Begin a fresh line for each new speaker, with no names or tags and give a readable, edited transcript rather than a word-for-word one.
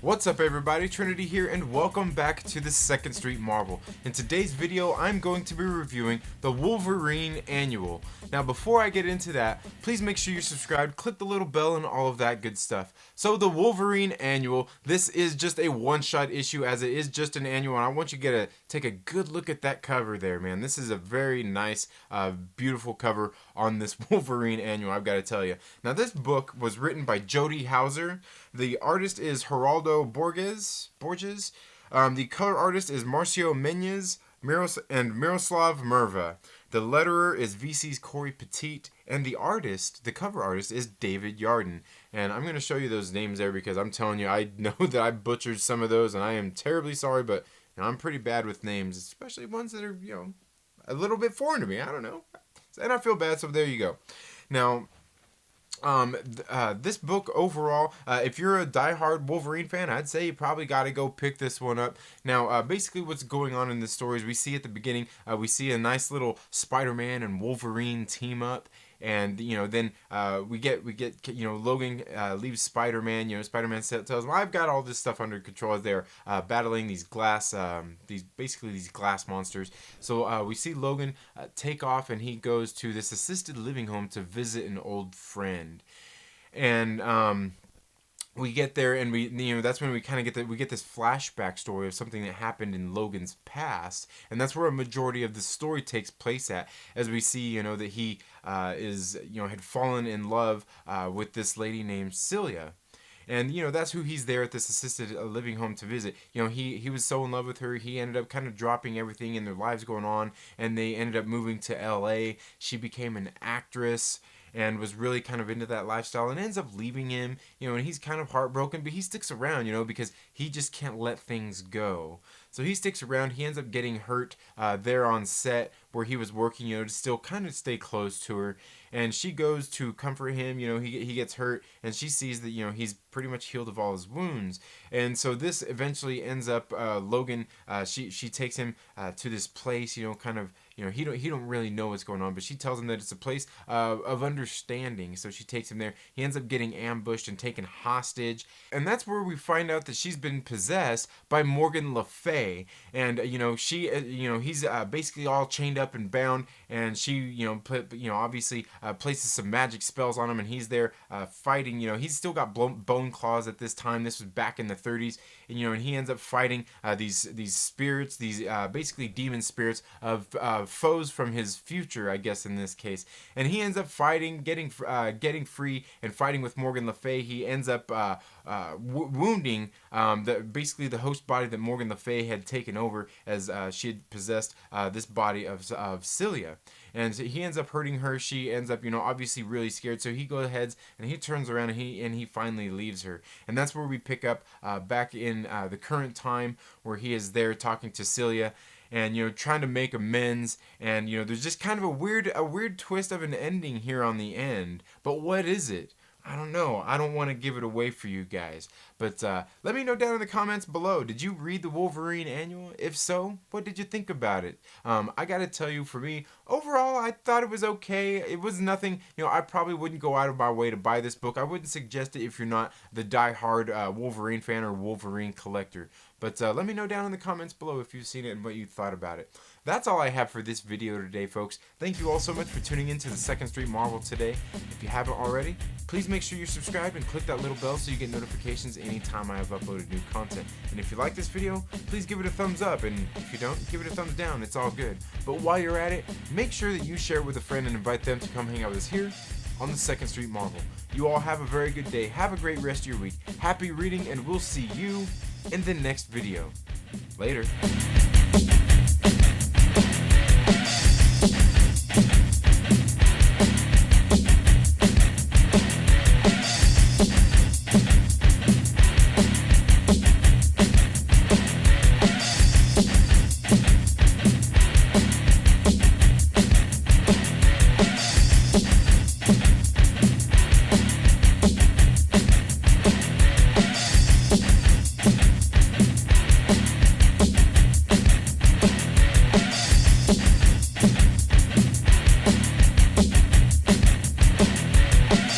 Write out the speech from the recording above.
What's up everybody, Trinity here, and welcome back to the 2nd Street Marvel. In today's video, I'm going to be reviewing the Wolverine Annual. Now before I get into that, please make sure you're subscribed, click the little bell and all of that good stuff. So the Wolverine Annual, this is just a one-shot issue as it is just an annual, and I want you to take a good look at that cover there, man. This is a very nice, beautiful cover on this Wolverine Annual, I've got to tell you. Now this book was written by Jody Houser. The artist is Geraldo Borges. The color artist is Marcio Menez and Miroslav Merva. The letterer is VC's Corey Petit, and the cover artist is David Yarden. And I'm going to show you those names there because I'm telling you, I know that I butchered some of those, and I am terribly sorry, but I'm pretty bad with names, especially ones that are, a little bit foreign to me. I don't know. And I feel bad, so there you go. Now, this book overall, if you're a diehard Wolverine fan, I'd say you probably got to go pick this one up. Now, basically what's going on in this story is we see at the beginning, we see a nice little Spider-Man and Wolverine team up. And then we get Logan leaves Spider-Man. Spider-Man tells him, "I've got all this stuff under control," as they're battling these glass monsters. So we see Logan take off, and he goes to this assisted living home to visit an old friend. And we get there, and that's when we kind of get this flashback story of something that happened in Logan's past, and that's where a majority of the story takes place at, as we see that he had fallen in love with this lady named Celia. And that's who he's there at this assisted living home to visit. He was so in love with her, he ended up kind of dropping everything in their lives going on, and they ended up moving to LA. She became an actress and was really kind of into that lifestyle, and ends up leaving him, and he's kind of heartbroken, but he sticks around, because he just can't let things go. So he sticks around. He ends up getting hurt there on set where he was working, to still kind of stay close to her. And she goes to comfort him. He gets hurt, and she sees that he's pretty much healed of all his wounds. And so this eventually ends up Logan. She takes him to this place. He don't really know what's going on, but she tells him that it's a place of understanding. So she takes him there. He ends up getting ambushed and taken hostage, and that's where we find out that she's been possessed by Morgan Le Fay. And he's basically all chained up and bound, and she obviously places some magic spells on him, and he's there fighting. He's still got bone claws at this time. This was back in the 30s, and he ends up fighting these spirits, these basically demon spirits of foes from his future, I guess in this case. And he ends up fighting, getting free, and fighting with Morgan Le Fay. He ends up wounding basically the host body that Morgan Le Fay had taken over, as she had possessed this body of Celia. And so he ends up hurting her. She ends up obviously really scared, so he goes ahead and he turns around, and he finally leaves her. And that's where we pick up back in the current time, where he is there talking to Celia and trying to make amends. And there's just kind of a weird twist of an ending here on the end. But what is it? I don't know. I don't want to give it away for you guys. But let me know down in the comments below. Did you read the Wolverine Annual? If so, what did you think about it? I got to tell you, for me, overall, I thought it was okay. It was nothing, I probably wouldn't go out of my way to buy this book. I wouldn't suggest it if you're not the die-hard Wolverine fan or Wolverine collector. But let me know down in the comments below if you've seen it and what you thought about it. That's all I have for this video today, folks. Thank you all so much for tuning in to the 2nd Street Marvel today. If you haven't already, please make sure you're subscribed and click that little bell so you get notifications anytime I have uploaded new content. And if you like this video, please give it a thumbs up. And if you don't, give it a thumbs down. It's all good. But while you're at it, make sure that you share it with a friend and invite them to come hang out with us here on the 2nd Street Marvel. You all have a very good day. Have a great rest of your week. Happy reading, and we'll see you in the next video. Later.